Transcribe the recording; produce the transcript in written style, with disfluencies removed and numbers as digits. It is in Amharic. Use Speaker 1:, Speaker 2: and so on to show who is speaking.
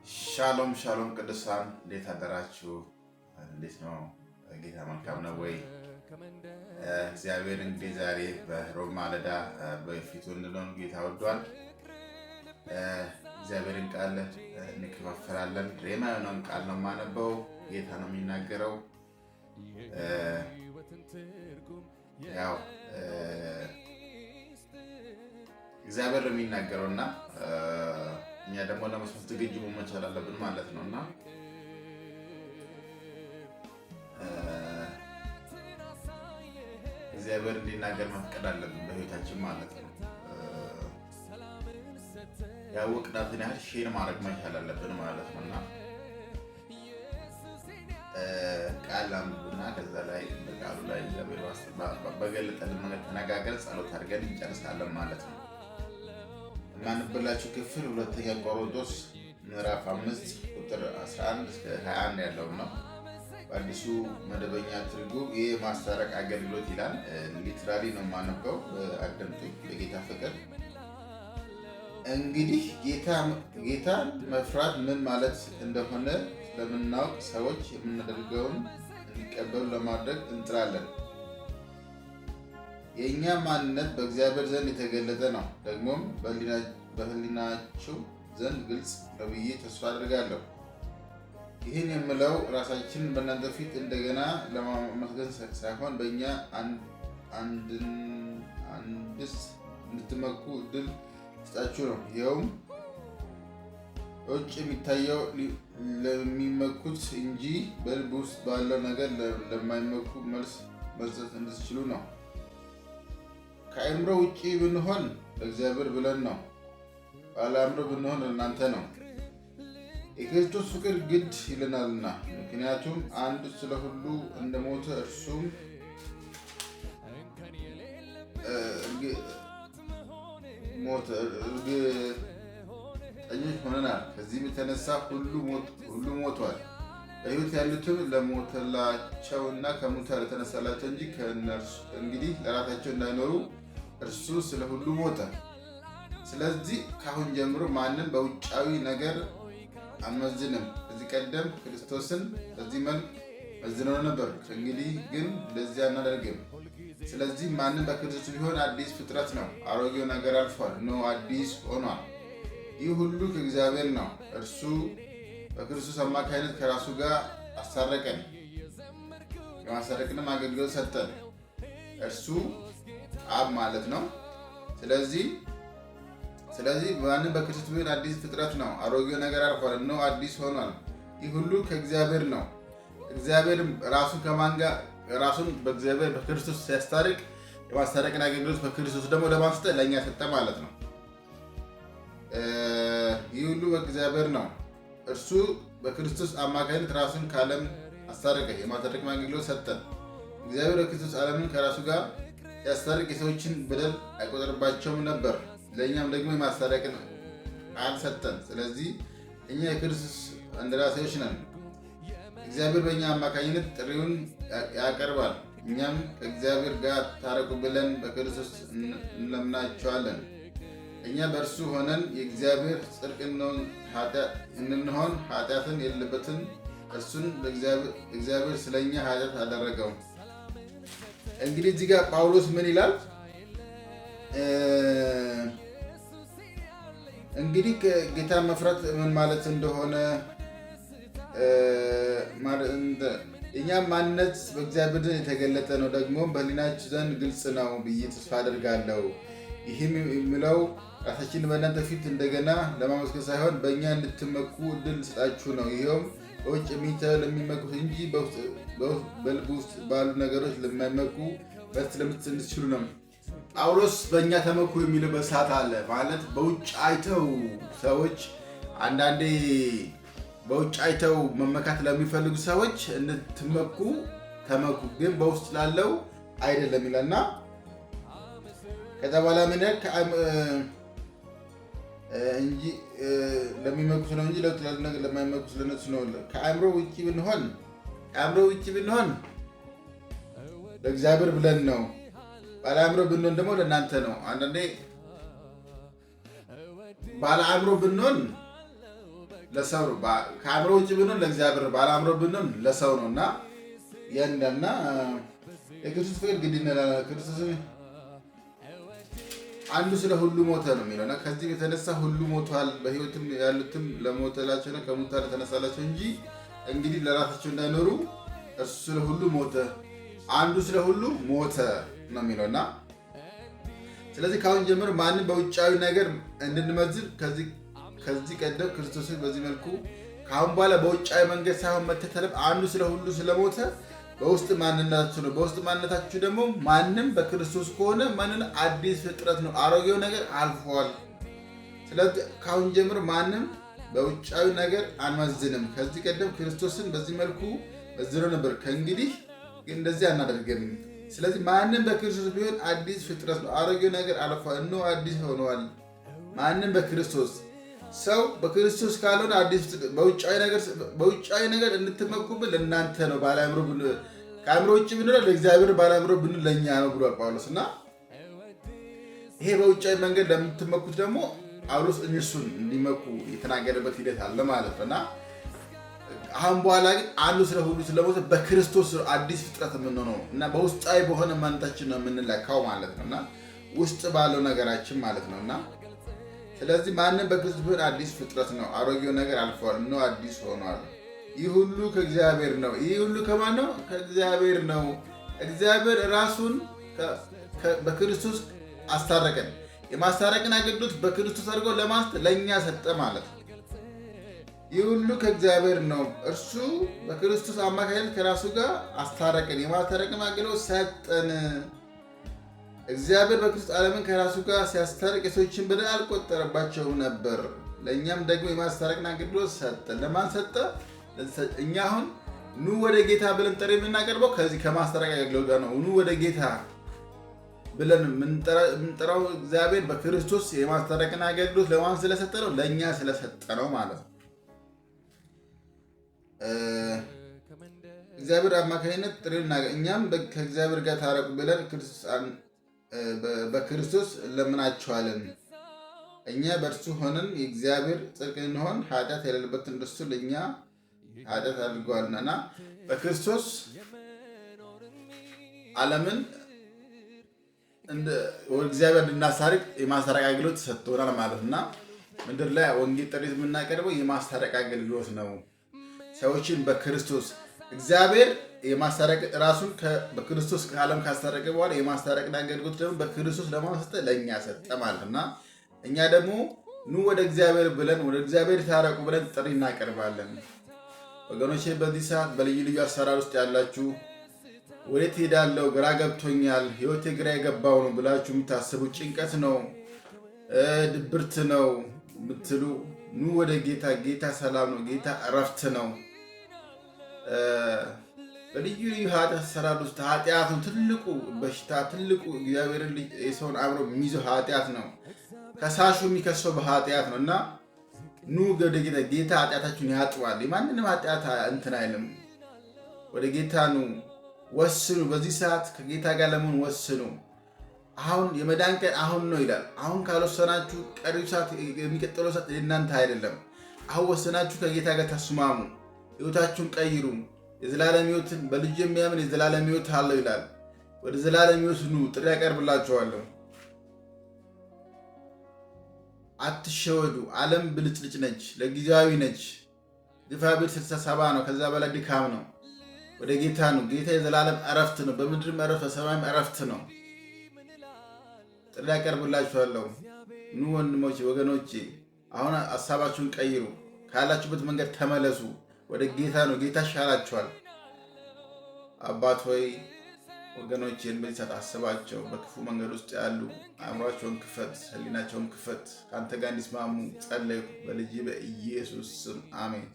Speaker 1: ሻሎም ሻሎም ቅዱሳን እንዴት አደራችሁ? እንዴት ነው? ጌታ መልካም ነው ወይ? እግዚአብሔር እንግዲህ ዛሬ በሮብ ማለዳ በፊቱ እንድንሆን ጌታ ወዷል። እግዚአብሔርን ቃል እንከፋፈላለን። ሬማ የሆነውን ቃል ነው የማነበው። ጌታ ነው የሚናገረው። ያው እግዚአብሔር ነው የሚናገረውና እኛ ደግሞ ለመስማት ዝግጁ መሆን መቻል አለብን ማለት ነውና እግዚአብሔር እንዲናገር መፍቀድ አለብን በህይወታችን ማለት ነው። ያወቅናትን ያህል ሼር ማድረግ መቻል አለብን ማለት ነውና ቃል አንብብና ከዛ ላይ በቃሉ ላይ እግዚአብሔር በገለጠልን መንገድ ተነጋገር ጸሎት አድርገን እንጨርሳለን ማለት ነው። የማንብላችሁ ክፍል ሁለተኛ ቆሮንቶስ ምዕራፍ 5 ቁጥር 11 እስከ 21 ያለው ነው። በአዲሱ መደበኛ ትርጉም ይህ ማስታረቅ አገልግሎት ይላል። ሊትራሊ ነው የማነበው። አዳምጡኝ በጌታ ፍቅር። እንግዲህ ጌታን መፍራት ምን ማለት እንደሆነ ስለምናውቅ ሰዎች የምናደርገውን እንዲቀበሉ ለማድረግ እንጥራለን። የእኛ ማንነት በእግዚአብሔር ዘንድ የተገለጠ ነው፣ ደግሞም በሕሊናችሁ ዘንድ ግልጽ ነው ብዬ ተስፋ አድርጋለሁ። ይህን የምለው ራሳችንን በእናንተ ፊት እንደገና ለማመስገን ሳይሆን በእኛ አንድስ እንድትመኩ እድል ስጣችሁ ነው። ይኸውም በውጭ የሚታየው ለሚመኩት እንጂ በልብ ውስጥ ባለው ነገር ለማይመኩ መልስ መስጠት እንድትችሉ ነው። ከአእምሮ ውጭ ብንሆን ለእግዚአብሔር ብለን ነው፣ ባለ አእምሮ ብንሆን ለእናንተ ነው። የክርስቶስ ፍቅር ግድ ይለናልና፣ ምክንያቱም አንዱ ስለ ሁሉ እንደሞተ እርሱም ሞተ፣ እርግጠኞች ሆነናል። ከዚህም የተነሳ ሁሉ ሞቷል። በሕይወት ያሉትም ለሞተላቸውና ከሙታን ለተነሳላቸው እንጂ ከእነርሱ እንግዲህ ለራሳቸው እንዳይኖሩ እርሱ ስለ ሁሉ ሞተ። ስለዚህ ካሁን ጀምሮ ማንም በውጫዊ ነገር አንመዝንም። ከዚህ ቀደም ክርስቶስን በዚህ መልክ መዝነው ነበር፣ እንግዲህ ግን እንደዚህ አናደርግም። ስለዚህ ማንም በክርስቶስ ቢሆን አዲስ ፍጥረት ነው፣ አሮጌው ነገር አልፏል፣ እነሆ አዲስ ሆኗል። ይህ ሁሉ ከእግዚአብሔር ነው። እርሱ በክርስቶስ አማካይነት ከራሱ ጋር አስታረቀን፣ የማስታረቅንም አገልግሎት ሰጠን። እርሱ አብ ማለት ነው። ስለዚህ ማንም በክርስቶስ ቢሆን አዲስ ፍጥረት ነው፣ አሮጌው ነገር አልፏል፣ እነሆ አዲስ ሆኗል። ይህ ሁሉ ከእግዚአብሔር ነው። እግዚአብሔርም ራሱን በእግዚአብሔር በክርስቶስ ሲያስታርቅ የማስታረቅን አገልግሎት በክርስቶስ ደግሞ ለማስጠት ለእኛ ሰጠ ማለት ነው። ይህ ሁሉ በእግዚአብሔር ነው። እርሱ በክርስቶስ አማካይነት ራሱን ከዓለም አስታረቀ፣ የማስታረቅ አገልግሎት ሰጠን። እግዚአብሔር በክርስቶስ ዓለምን ከራሱ ጋር ሲያስታርቅ የሰዎችን በደል አይቆጥርባቸውም ነበር፣ ለእኛም ደግሞ የማስታረቅን ቃል ሰጠን። ስለዚህ እኛ የክርስቶስ እንደራሴዎች ነን። እግዚአብሔር በእኛ አማካኝነት ጥሪውን ያቀርባል። እኛም ከእግዚአብሔር ጋር ታረቁ ብለን በክርስቶስ እንለምናቸዋለን። እኛ በእርሱ ሆነን የእግዚአብሔር ጽድቅ እንድንሆን ኃጢአትን የሌለበትን እርሱን እግዚአብሔር ስለኛ ኃጢአት አደረገው። እንግዲህ እዚህ ጋር ጳውሎስ ምን ይላል? እንግዲህ ጌታ መፍራት ምን ማለት እንደሆነ የእኛም ማንነት በእግዚአብሔር ዘንድ የተገለጠ ነው፣ ደግሞ በሕሊናችሁ ዘንድ ግልጽ ነው ብዬ ተስፋ አደርጋለሁ። ይህም የሚለው ራሳችንን በእናንተ ፊት እንደገና ለማመስገን ሳይሆን በእኛ እንድትመኩ እድል ስጣችሁ ነው። ይኸውም በውጭ የሚታየው ለሚመኩት እንጂ በልብ ውስጥ ባሉ ነገሮች ለማይመኩ መልስ ለመስጠት እንድትችሉ ነው። ጳውሎስ በእኛ ተመኩ የሚልበት ሰዓት አለ ማለት በውጭ አይተው ሰዎች አንዳንዴ በውጭ አይተው መመካት ለሚፈልጉ ሰዎች እንድትመኩ ተመኩ፣ ግን በውስጥ ላለው አይደለም ይላልና ከዛ በኋላ ምን እንጂ ለሚመኩት ነው እንጂ ለተላለ ነገር ለማይመኩት ለነሱ ነው። ከአእምሮ ውጪ ብንሆን ለእግዚአብሔር ብለን ነው። ባለ አእምሮ ብንሆን ደግሞ ለእናንተ ነው። አንዳንዴ ባለ አእምሮ ብንሆን ለሰው ነው። ከአእምሮ ውጭ ብንሆን ለእግዚአብሔር፣ ባለአእምሮ ብንሆን ለሰው ነው እና ያንዳና የክርስቶስ ፍቅር ግድ ይላል። ክርስቶስ አንዱ ስለ ሁሉ ሞተ ነው የሚለውና ከዚህ የተነሳ ሁሉ ሞቷል። በሕይወትም ያሉትም ለሞተላቸው ነው ከሙታን ለተነሳላቸው እንጂ እንግዲህ ለራሳቸው እንዳይኖሩ እርሱ ስለ ሁሉ ሞተ። አንዱ ስለ ሁሉ ሞተ ነው የሚለውና ስለዚህ ካሁን ጀምሮ ማንም በውጫዊ ነገር እንድንመዝን ከዚህ ቀደም ክርስቶስን በዚህ መልኩ ካሁን በኋላ በውጫዊ መንገድ ሳይሆን መተተለም አንዱ ስለ ሁሉ ስለሞተ በውስጥ ማንነታችሁ ነው። በውስጥ ማንነታችሁ ደግሞ ማንም በክርስቶስ ከሆነ ማንን አዲስ ፍጥረት ነው፣ አሮጌው ነገር አልፏል። ስለዚህ ካሁን ጀምሮ ማንም በውጫዊ ነገር አንመዝንም። ከዚህ ቀደም ክርስቶስን በዚህ መልኩ መዝኖ ነበር፣ ከእንግዲህ እንደዚህ አናደርግም። ስለዚህ ማንም በክርስቶስ ቢሆን አዲስ ፍጥረት ነው፣ አሮጌው ነገር አልፏል፣ እነሆ አዲስ ሆኗል። ማንም በክርስቶስ ሰው በክርስቶስ ካልሆነ አዲስ በውጫዊ ነገር እንድትመኩብን ለእናንተ ነው። ባለአእምሮ ከአእምሮ ውጭ ብንሆን ለእግዚአብሔር፣ ባለአእምሮ ብንሆን ለእኛ ነው ብሏል ጳውሎስ። እና ይሄ በውጫዊ መንገድ ለምትመኩት ደግሞ ጳውሎስ እነሱን እንዲመኩ የተናገረበት ሂደት አለ ማለት ነው። እና አሁን በኋላ ግን አንዱ ስለ ሁሉ ስለሞተ በክርስቶስ አዲስ ፍጥረት የምንሆነው እና በውስጣዊ በሆነ ማንነታችን ነው የምንለካው ማለት ነው። እና ውስጥ ባለው ነገራችን ማለት ነው። እና ስለዚህ ማንም በክርስቶስ ቢሆን አዲስ ፍጥረት ነው፣ አሮጌው ነገር አልፏል፣ እነሆ አዲስ ሆኗል። ይህ ሁሉ ከእግዚአብሔር ነው። ይህ ሁሉ ከማን ነው? ከእግዚአብሔር ነው። እግዚአብሔር ራሱን በክርስቶስ አስታረቀን። የማስታረቅን አገልግሎት በክርስቶስ አድርጎ ለእኛ ሰጠ ማለት ነው። ይህ ሁሉ ከእግዚአብሔር ነው። እርሱ በክርስቶስ አማካኝነት ከራሱ ጋር አስታረቀን፣ የማስታረቅን አገልግሎት ሰጠን። እግዚአብሔር በክርስቶስ ዓለምን ከራሱ ጋር ሲያስታርቅ የሰዎችን በደል አልቆጠረባቸውም ነበር። ለእኛም ደግሞ የማስታረቅን አገልግሎት ሰጠን። ለማን ሰጠ? እኛ አሁን ኑ ወደ ጌታ ብለን ጥሪ የምናቀርበው ከዚህ ከማስታረቅ አገልግሎት ጋር ነው። ኑ ወደ ጌታ ብለን የምንጠራው እግዚአብሔር በክርስቶስ የማስታረቅን አገልግሎት ለማን ስለሰጠ ነው? ለእኛ ስለሰጠ ነው ማለት ነው። እግዚአብሔር አማካኝነት ጥሪ እኛም ከእግዚአብሔር ጋር ታረቁ ብለን በክርስቶስ ለምናችኋለን። እኛ በእርሱ ሆነን የእግዚአብሔር ጽድቅ እንሆን ኃጢአት የሌለበትን እርሱ ለእኛ ኃጢአት አድርገዋልና በክርስቶስ ዓለምን እግዚአብሔር እንድናስታርቅ የማስታረቅ አገልግሎት ተሰጥቶናል ማለት እና ምድር ላይ ወንጌል ጥሪ የምናቀርበው የማስታረቅ አገልግሎት ነው። ሰዎችን በክርስቶስ እግዚአብሔር የማስታረቅ ራሱን በክርስቶስ ከዓለም ካስታረቀ በኋላ የማስታረቅን አገልግሎት ደግሞ በክርስቶስ ለማሰጠ ለእኛ ሰጠ ማለት እና እኛ ደግሞ ኑ ወደ እግዚአብሔር ብለን ወደ እግዚአብሔር ታረቁ ብለን ጥሪ እናቀርባለን። ወገኖቼ በዚህ ሰዓት በልዩ ልዩ አሰራር ውስጥ ያላችሁ ወዴት ሄዳለሁ፣ ግራ ገብቶኛል፣ ህይወቴ ግራ የገባው ነው ብላችሁ የምታስቡ፣ ጭንቀት ነው፣ ድብርት ነው የምትሉ ኑ ወደ ጌታ። ጌታ ሰላም ነው። ጌታ እረፍት ነው። በልዩ ልዩ ኃጢአት አሰራር ውስጥ ኃጢአት ነው ትልቁ በሽታ፣ ትልቁ እግዚአብሔርን የሰውን አእምሮ የሚይዘው ኃጢአት ነው። ከሳሹ የሚከሰው በኃጢአት ነው እና ኑ ወደ ጌታ። ጌታ ኃጢአታችሁን ያጥባል። የማንንም ኃጢአት እንትን አይልም። ወደ ጌታ ኑ፣ ወስኑ። በዚህ ሰዓት ከጌታ ጋር ለመሆን ወስኑ። አሁን የመዳን ቀን አሁን ነው ይላል። አሁን ካልወሰናችሁ ቀሪው ሰዓት የሚቀጥለው ሰዓት የእናንተ አይደለም። አሁን ወሰናችሁ ከጌታ ጋር ተስማሙ፣ ህይወታችሁን ቀይሩ። የዘላለም ህይወትን በልጁ የሚያምን የዘላለም ህይወት አለው ይላል። ወደ ዘላለም ህይወት ኑ፣ ጥሪ ያቀርብላችኋለሁ። አትሸወዱ። ዓለም ብልጭልጭ ነች፣ ለጊዜያዊ ነች። ግፋ ቢል 60-70 ነው፣ ከዛ በላይ ድካም ነው። ወደ ጌታ ነው። ጌታ የዘላለም እረፍት ነው። በምድርም እረፍት በሰማይም እረፍት ነው። ጥሪ ያቀርብላችኋለሁ። ኑ ወንድሞቼ፣ ወገኖቼ፣ አሁን ሀሳባችሁን ቀይሩ። ካላችሁበት መንገድ ተመለሱ። ወደ ጌታ ነው። ጌታ ይሻላችኋል። አባት ሆይ ወገኖቼን በዚህ ሰዓት አስባቸው። በክፉ መንገድ ውስጥ ያሉ አእምሯቸውን ክፈት፣ ህሊናቸውን ክፈት። ከአንተ ጋር እንዲስማሙ ጸለይኩ በልጅ በኢየሱስ ስም አሜን።